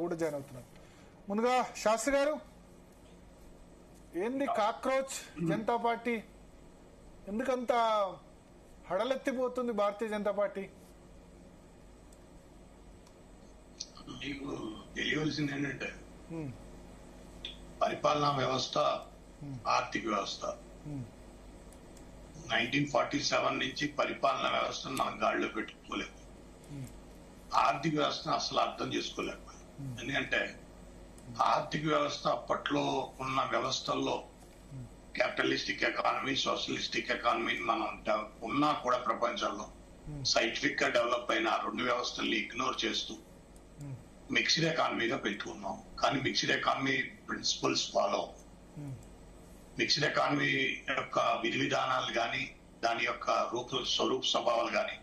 కూడా జాయిన్ అవుతున్నారు. ముందుగా శాస్త్రి గారు, ఏంది కాక్రోచ్ జనతా పార్టీ, ఎందుకంత హడలెత్తిపోతుంది భారతీయ జనతా పార్టీ? మీకు తెలియవలసింది ఏంటంటే పరిపాలనా వ్యవస్థ, ఆర్థిక వ్యవస్థ 1947 నుంచి పరిపాలనా వ్యవస్థను మనం గాడిలో పెట్టుకోలేదు. ఆర్థిక వ్యవస్థను అసలు అర్థం చేసుకోలేకపోయాం. ఎందుకంటే ఆర్థిక వ్యవస్థ అప్పట్లో ఉన్న వ్యవస్థల్లో క్యాపిటలిస్టిక్ ఎకానమీ, సోషలిస్టిక్ ఎకానమీ మనం ఉన్నా కూడా ప్రపంచంలో సైంటిఫిక్ గా డెవలప్ అయిన రెండు వ్యవస్థల్ని ఇగ్నోర్ చేస్తూ మిక్స్డ్ ఎకానమీగా పెట్టుకున్నాం. కానీ mixed economy principles follow, mixed economy యొక్క విధి విధానాలు కానీ దాని యొక్క స్వరూప స్వభావాలు కానీ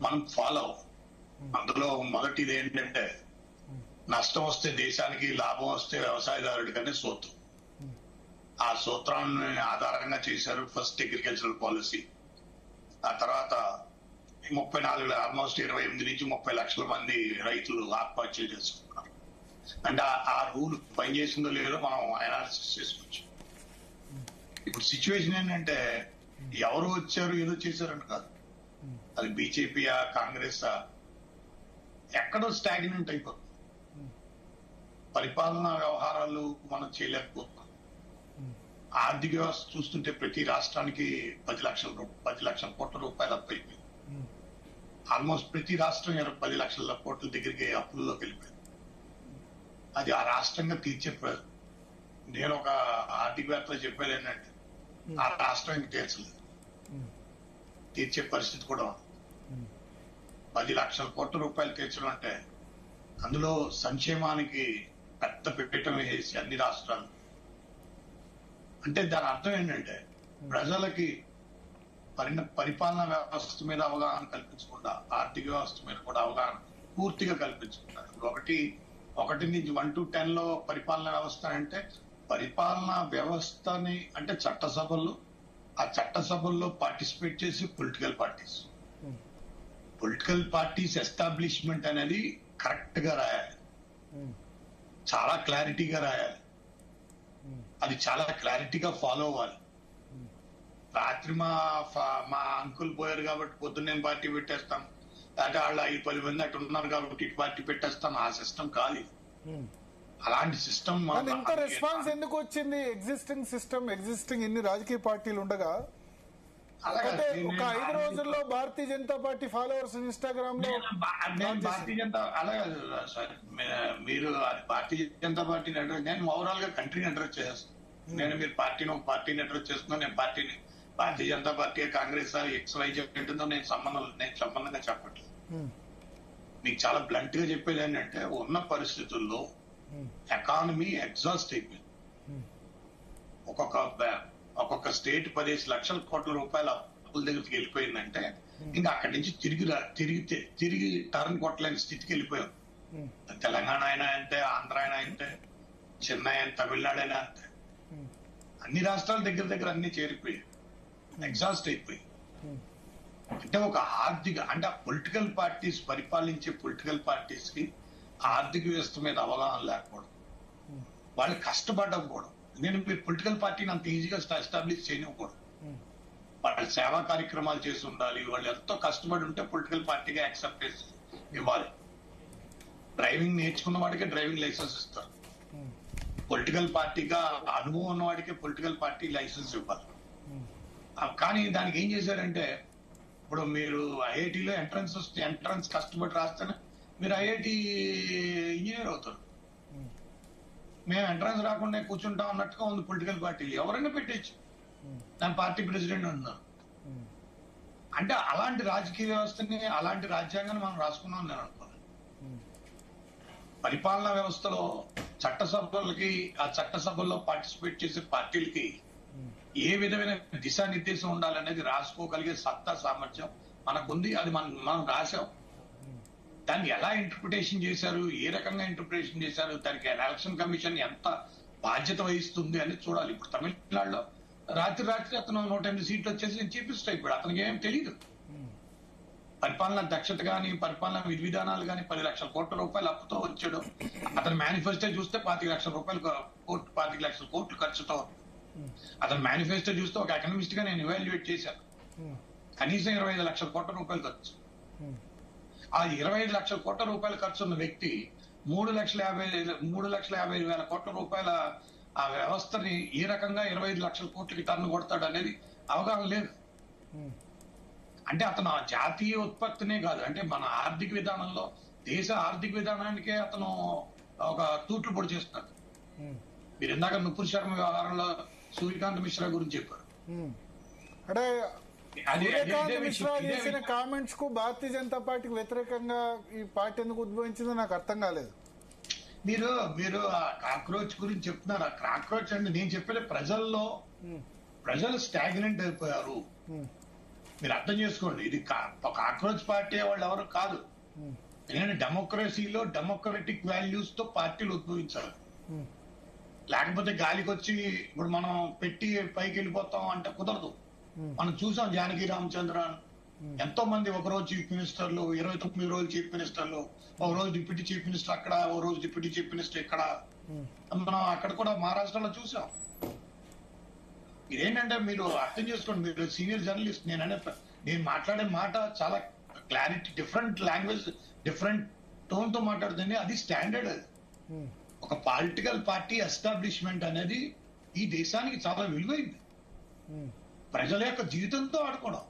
మనం ఫాలో. అందులో మొదటిది ఏంటంటే నష్టం వస్తే దేశానికి, లాభం వస్తే వ్యవసాయదారుడికనే సూత్రం. ఆ సూత్రాన్ని ఆధారంగా చేశారు ఫస్ట్ అగ్రికల్చరల్ పాలసీ. ఆ తర్వాత 34 ఆల్మోస్ట్ 28 నుంచి 30 లక్షల మంది రైతులు ఆత్మహత్యలు చేసుకున్నారు. అంటే ఆ రూల్ పనిచేసిందో లేదో మనం అనాలిసిస్ చేసుకోవచ్చు. ఇప్పుడు సిచ్యువేషన్ ఏంటంటే ఎవరు వచ్చారు ఏదో చేశారని కాదు, అది బీజేపీయా కాంగ్రెస్ ఎక్కడో స్టాగ్నెంట్ అయిపోతుంది. పరిపాలనా వ్యవహారాలు మనం చేయలేకపోతున్నాం. ఆర్థిక వ్యవస్థ చూస్తుంటే ప్రతి రాష్ట్రానికి 10 లక్షల కోట్ల రూపాయలు అప్పు అయిపోయింది. ఆల్మోస్ట్ ప్రతి రాష్ట్రం 10 లక్షల కోట్ల దగ్గరికి అప్పుల్లోకి వెళ్ళిపోయింది. అది ఆ రాష్ట్రంగా తీర్చే నేను ఒక ఆర్థికవేత్తలో చెప్పేది ఏంటంటే ఆ రాష్ట్రం ఇంక తీర్చలేదు, తీర్చే పరిస్థితి కూడా ఉంది. 10 లక్షల కోట్ల రూపాయలు తీర్చడం అంటే అందులో సంక్షేమానికి పెద్ద పీఠం వేసి అన్ని రాష్ట్రాలు, అంటే దాని అర్థం ఏంటంటే ప్రజలకి పరిపాలనా వ్యవస్థ మీద అవగాహన కల్పించకుండా ఆర్థిక వ్యవస్థ మీద కూడా అవగాహన పూర్తిగా కల్పించుకుంటారు. ఒకటి నుంచి 1 to 10 లో పరిపాలనా వ్యవస్థ అంటే పరిపాలనా వ్యవస్థని అంటే చట్టసభల్లో, ఆ చట్టసభల్లో పార్టిసిపేట్ చేసి పొలిటికల్ పార్టీస్ ఎస్టాబ్లిష్మెంట్ అనేది కరెక్ట్ గా రాయాలి, చాలా క్లారిటీగా రాయాలి, అది చాలా క్లారిటీగా ఫాలో అవ్వాలి. రాత్రి మా అంకుల్ పోయారు కాబట్టి పొద్దున్న నేను పార్టీ పెట్టేస్తాం, లేకపోతే వాళ్ళు 5-10 మంది అటు ఉన్నారు కాబట్టి ఇటు పార్టీ పెట్టేస్తాం, ఆ సిస్టమ్ కాదు. అలాంటి సిస్టమ్ ఇంత రెస్పాన్స్ ఎందుకు వచ్చింది? ఎగ్జిస్టింగ్ ఇన్ని రాజకీయ పార్టీలు ఉండగా అంటే ఒక 5 రోజుల్లో Bharatiya Janata party followers Instagram లో భారతీయ జనతా అలాగే సార్, మీరు భారతీయ జనతా పార్టీని అడ్రస్, నేను ఓవరాల్ గా కంట్రీని అడ్రస్ చేస్తాను. నేను మీరు పార్టీని అడ్రస్ చేస్తున్నాను. నేను భారతీయ జనతా పార్టీ, కాంగ్రెస్, XYZ ఉంటుందో నేను సంబంధంగా చెప్పట్లేదు. మీకు చాలా బ్లంట్ గా చెప్పేది ఏంటంటే ఉన్న పరిస్థితుల్లో ఎకానమీ ఎగ్జాస్ట్ అయిపోయింది. ఒక్కొక్క స్టేట్ 15 లక్షల కోట్ల రూపాయల అప్పుల దగ్గరికి వెళ్ళిపోయిందంటే ఇంకా అక్కడి నుంచి తిరిగి టర్న్ కొట్టలేని స్థితికి వెళ్ళిపోయాం. తెలంగాణ అయినా అంతే, ఆంధ్ర అయినా అంతే, చెన్నై అయినా, తమిళనాడు అయినా అంతే, అన్ని రాష్ట్రాల దగ్గర అన్ని చేరిపోయాయి, ఎగ్జాస్ట్ అయిపోయి. అంటే ఒక అంటే పొలిటికల్ పార్టీస్, పరిపాలించే పొలిటికల్ పార్టీస్ కి ఆర్థిక వ్యవస్థ మీద అవగాహన లేకపోవడం, వాళ్ళు కష్టపడకపోవడం. నేను మీరు పొలిటికల్ పార్టీని అంత ఈజీగా ఎస్టాబ్లిష్ చేయనివ్వకూడదు. వాళ్ళు సేవా కార్యక్రమాలు చేసి ఉండాలి, వాళ్ళు ఎంతో కష్టపడి ఉంటే పొలిటికల్ పార్టీగా యాక్సెప్ట్ చేసి ఇవ్వాలి. డ్రైవింగ్ నేర్చుకున్న వాడికే డ్రైవింగ్ లైసెన్స్ ఇస్తారు, పొలిటికల్ పార్టీగా అనుభవం ఉన్న వాడికే పొలిటికల్ పార్టీ లైసెన్స్ ఇవ్వాలి. కానీ దానికి ఏం చేశారంటే ఇప్పుడు మీరు ఐఐటీలో ఎంట్రన్స్ కష్టపడి రాస్తేనే మీరు ఐఐటి ఇంజనీర్ అవుతారు. మేము ఎంట్రన్స్ రాకుండా కూర్చుంటాం అన్నట్టుగా ఉంది పొలిటికల్ పార్టీలు. ఎవరైనా పెట్టచ్చు, దాని పార్టీ ప్రెసిడెంట్ ఉన్నారు. అంటే అలాంటి రాజకీయ వ్యవస్థని, అలాంటి రాజ్యాంగాన్ని మనం రాసుకున్నాం నేను అనుకోను. పరిపాలనా వ్యవస్థలో చట్టసభలకి, ఆ చట్టసభల్లో పార్టిసిపేట్ చేసే పార్టీలకి ఏ విధమైన దిశానిర్దేశం ఉండాలనేది రాసుకోగలిగే సత్తా, సామర్థ్యం మనకుంది. అది మనం రాసాం. దాన్ని ఎలా ఇంటర్ప్రిటేషన్ చేశారు, ఏ రకంగా ఇంటర్ప్రిటేషన్ చేశారు, దానికి ఎలక్షన్ కమిషన్ ఎంత బాధ్యత వహిస్తుంది అని చూడాలి. ఇప్పుడు తమిళనాడులో రాత్రి అతను 108 సీట్లు వచ్చేసి నేను చీఫ్ మినిస్టర్ అయిపోయాడు. అతనికి ఏం తెలియదు. పరిపాలన దక్షత గాని, పరిపాలన విధి విధానాలు గాని 10 లక్షల కోట్ల రూపాయలు అప్పుతో వచ్చాడు. అతని మేనిఫెస్టో చూస్తే 25 లక్షల రూపాయలు 25 లక్షల కోట్లు ఖర్చుతో. అతని మేనిఫెస్టో చూస్తే ఒక ఎకనమిస్ట్ గా నేను ఇవాల్యుయేట్ చేశాను. కనీసం 25 లక్షల కోట్ల రూపాయలు ఖర్చు. ఆ 25 లక్షల కోట్ల రూపాయలు ఖర్చు ఉన్న వ్యక్తి 3,50,000 కోట్ల రూపాయల ఆ వ్యవస్థని ఏ రకంగా 25 లక్షల కోట్లకి టర్న్ కొడతాడు అనేది అవగాహన లేదు. అంటే అతను ఆ జాతీయ ఉత్పత్తినే కాదు, అంటే మన ఆర్థిక విధానంలో దేశ ఆర్థిక విధానానికే అతను ఒక తూట్లు పొడి చేస్తున్నాడు. మీరు ఇందాక నుపూర్ శర్మ వ్యవహారంలో సూర్యకాంత్ మిశ్రా గురించి చెప్పారు. అంటే సూర్యకాంత్ మిశ్రా చేసిన కామెంట్స్ కు భారతీయ జనతా పార్టీకి వ్యతిరేకంగా ఈ పార్టీ ఎందుకు ఉద్భవించిందో నాకు అర్థం కాలేదు. మీరు ఆ కాక్రోచ్ గురించి చెప్తున్నారు. ఆ కాక్రోచ్ అంటే నేను చెప్పేది ప్రజలు స్టాగ్నెంట్ అయిపోయారు. మీరు అర్థం చేసుకోండి, ఇది కాక్రోచ్ పార్టీ వాళ్ళు ఎవరు కాదు. ఎందుకంటే డెమోక్రసీలో డెమోక్రటిక్ వాల్యూస్ తో పార్టీలు ఉద్భవించాలి. లేకపోతే గాలికి వచ్చి ఇప్పుడు మనం పెట్టి పైకి వెళ్ళిపోతాం అంటే కుదరదు. మనం చూసాం జానకి రామచంద్రన్, ఎంతో మంది ఒక రోజు చీఫ్ మినిస్టర్లు, 29 రోజులు చీఫ్ మినిస్టర్లు, ఒక రోజు డిప్యూటీ చీఫ్ మినిస్టర్ అక్కడ, ఒక రోజు డిప్యూటీ చీఫ్ మినిస్టర్ ఇక్కడ. మనం అక్కడ కూడా మహారాష్ట్రలో చూసాం. ఇదేంటంటే మీరు అర్థం చేసుకోండి, మీరు సీనియర్ జర్నలిస్ట్. నేను మాట్లాడే మాట చాలా clarity, different language, different tone తో మాట్లాడుతుంది. అది స్టాండర్డ్. అది ఒక పొలిటికల్ పార్టీ ఎస్టాబ్లిష్మెంట్ అనేది ఈ దేశానికి చాలా విలువైంది. ప్రజల యొక్క జీవితంతో ఆడుకోవడం.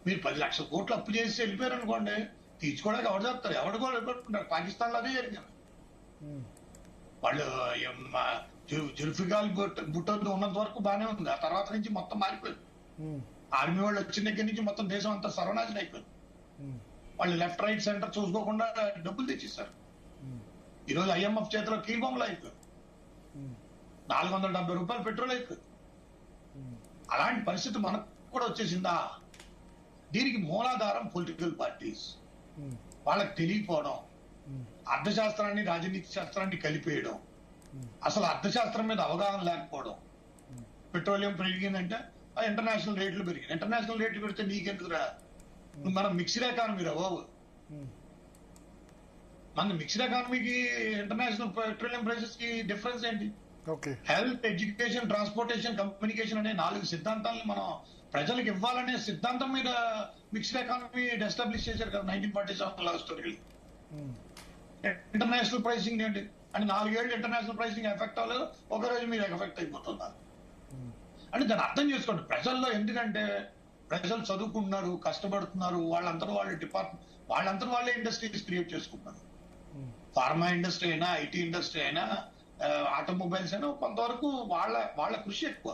మీరు 10 లక్షల కోట్లు అప్పు చేసి వెళ్ళిపోయారు అనుకోండి, తీర్చుకోవడానికి ఎవరు చెప్తారు? ఎవరు కూడా వెళ్ళిపోతున్నారు. పాకిస్తాన్ లో అదే జరిగింది. వాళ్ళు జుల్ఫికార్ భుట్టో ఉన్నంత వరకు బాగానే ఉంది. ఆ తర్వాత నుంచి మొత్తం మారిపోయింది. ఆర్మీ వాళ్ళు వచ్చిన దగ్గర నుంచి మొత్తం దేశం అంతా సర్వనాశనం అయిపోయింది. వాళ్ళు లెఫ్ట్ రైట్ సెంటర్ చూసుకోకుండా డబ్బులు తెచ్చిస్తారు. ఈరోజు IMF చేతిలో కీబొమ్మలు అయిపోయింది. 470 రూపాయలు పెట్రోల్ అయిపోయింది. అలాంటి పరిస్థితి మనకు కూడా వచ్చేసిందా? దీనికి మూలాధారం పొలిటికల్ పార్టీస్. వాళ్ళకి తెలియకపోవడం, అర్థశాస్త్రాన్ని రాజనీతి శాస్త్రాన్ని కలిపేయడం, అసలు అర్థశాస్త్రం మీద అవగాహన లేకపోవడం. పెట్రోలియం పెరిగిందంటే ఇంటర్నేషనల్ రేట్లు పెరిగింది. ఇంటర్నేషనల్ రేట్లు పెడితే నీకెందుకు రా? మనం మిక్స్డ్ ఎకానమీ రా బాబు. మన మిక్స్డ్ ఎకానమీకి ఇంటర్నేషనల్ పెట్రోలియం ప్రైసెస్ కి డిఫరెన్స్ ఏంటి? హెల్త్, ఎడ్యుకేషన్, ట్రాన్స్పోర్టేషన్, కమ్యూనికేషన్ అనే 4 సిద్ధాంతాలను మనం ప్రజలకు ఇవ్వాలనే సిద్ధాంతం మీద మిక్స్డ్ ఎకానమీ ఎస్టాబ్లిష్ చేశారు కదా 1947 లవ్ స్టోరీ. ఇంటర్నేషనల్ ప్రైసింగ్ ఏంటి అంటే 4 ఏళ్ళు ఇంటర్నేషనల్ ప్రైసింగ్ ఎఫెక్ట్ అవ్వలేదు, ఒక రోజు మీరు ఎఫెక్ట్ అయిపోతున్నారు. అంటే దాన్ని అర్థం చేసుకోండి. ప్రజల్లో ఎందుకంటే ప్రజలు చదువుకుంటున్నారు, కష్టపడుతున్నారు, వాళ్ళందరూ వాళ్ళే ఇండస్ట్రీస్ క్రియేట్ చేసుకుంటున్నారు. ఫార్మా ఇండస్ట్రీ అయినా, IT ఇండస్ట్రీ అయినా, ఆటోమొబైల్స్ అయినా కొంతవరకు వాళ్ళ కృషి ఎక్కువ.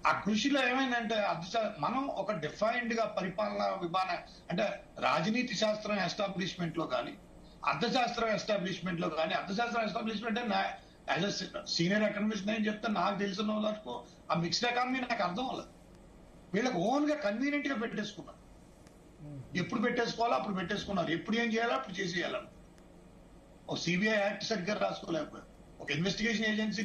ఆ కృషిలో ఏమైందంటే మనం ఒక డిఫైన్డ్ గా పరిపాలన విధానం అంటే రాజనీతి శాస్త్రం ఎస్టాబ్లిష్మెంట్ లో కానీ, అర్థశాస్త్రం ఎస్టాబ్లిష్మెంట్ లో కానీ, అర్థశాస్త్రం establishment as a senior economist నేను చెప్తే నాకు తెలిసిన వరకు ఆ మిక్స్డ్ ఎకానమీ నాకు అర్థం అవ్వలేదు. వీళ్ళకి ఓన్ గా కన్వీనియంట్ గా పెట్టేసుకున్నారు. ఎప్పుడు పెట్టేసుకోవాలో అప్పుడు పెట్టేసుకున్నారు. ఎప్పుడు ఏం చేయాలో అప్పుడు చేసేయాలని. ఒక CBI యాక్ట్ సరిగ్గా రాసుకోలేకపోయారు. ఒక investigation agency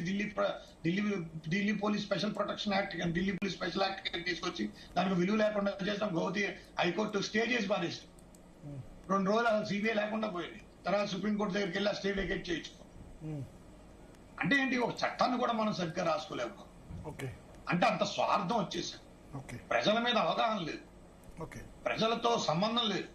Delhi police special protection act కానీ, ఢిల్లీ పోలీస్ స్పెషల్ యాక్ట్ తీసుకొచ్చి దానికి విలువ లేకుండా చేస్తాం. గౌహతి హైకోర్టు స్టే చేసి పారేసి 2 రోజులు CBI లేకుండా పోయింది. తర్వాత సుప్రీంకోర్టు దగ్గరికి వెళ్ళి ఆ స్టే వెకేట్ చేయించుకో. అంటే ఏంటి? ఒక చట్టాన్ని కూడా మనం సరిగ్గా రాసుకోలేకపోయాం. అంటే అంత స్వార్థం వచ్చేసాం. ప్రజల మీద అవగాహన లేదు, ప్రజలతో సంబంధం లేదు.